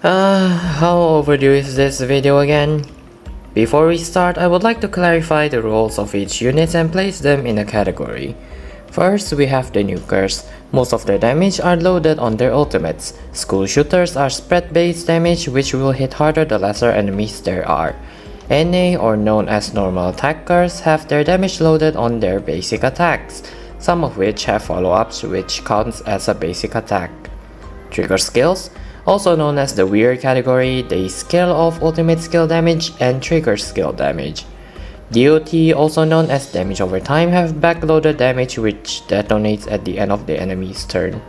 How overdue is this video again? Before we start, I would like to clarify the roles of each unit and place them in a category. First, we have the nukers. Most of their damage are loaded on their ultimates. School shooters are spread-based damage which will hit harder the lesser enemies there are. NA, or known as normal attackers, have their damage loaded on their basic attacks, some of which have follow-ups which counts as a basic attack. Trigger skills, also known as the weird category, they scale off ultimate skill damage and trigger skill damage. DOT, also known as damage over time, have backloaded damage which detonates at the end of the enemy's turn.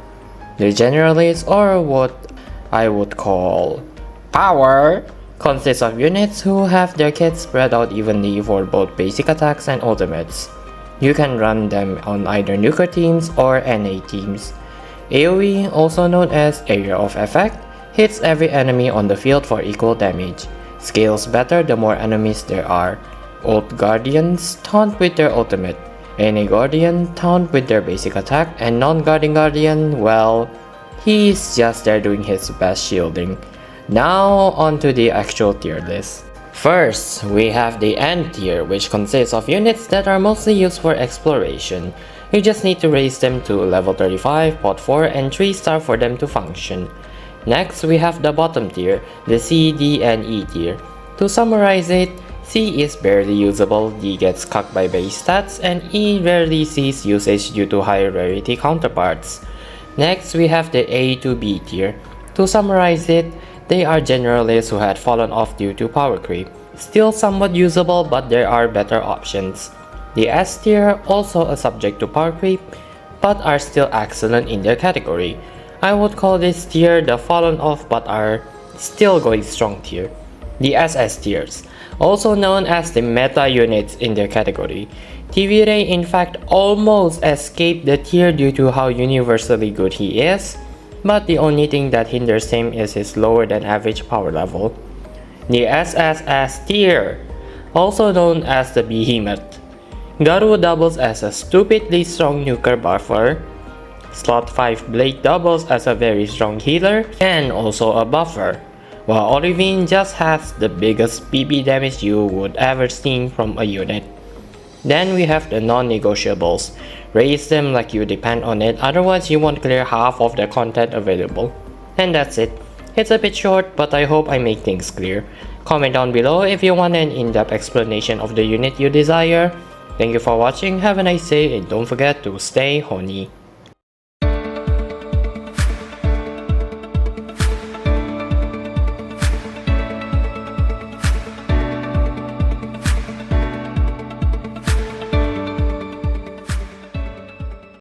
The generalists, or what I would call power, consists of units who have their kits spread out evenly for both basic attacks and ultimates. You can run them on either nuker teams or NA teams. AoE, also known as Area of Effect, hits every enemy on the field for equal damage. Scales better the more enemies there are. Ult Guardians taunt with their ultimate. NA Guardian taunt with their basic attack, and non-guarding Guardian, well, he's just there doing his best shielding. Now onto the actual tier list. First, we have the End tier, which consists of units that are mostly used for exploration. You just need to raise them to level 35, pot 4 and 3 star for them to function. Next, we have the bottom tier, the C, D and E tier. To summarize it, C is barely usable, D gets cucked by base stats, and E rarely sees usage due to high rarity counterparts. Next, we have the A to B tier. To summarize it, they are generalists who had fallen off due to power creep. Still somewhat usable, but there are better options. The S tier, also a subject to power creep, but are still excellent in their category. I would call this tier the fallen off but are still going strong tier. The SS tiers, also known as the meta units in their category. TV Ray in fact almost escaped the tier due to how universally good he is, but the only thing that hinders him is his lower than average power level. The SSS tier, also known as the Behemoth. Garu doubles as a stupidly strong nuker buffer, Slot 5 Blade doubles as a very strong healer, and also a buffer, while Olivine just has the biggest PP damage you would ever see from a unit. Then we have the non-negotiables. Raise them like you depend on it, otherwise you won't clear half of the content available. And that's it. It's a bit short, but I hope I make things clear. Comment down below if you want an in-depth explanation of the unit you desire. Thank you for watching, have a nice day, and don't forget to stay horny.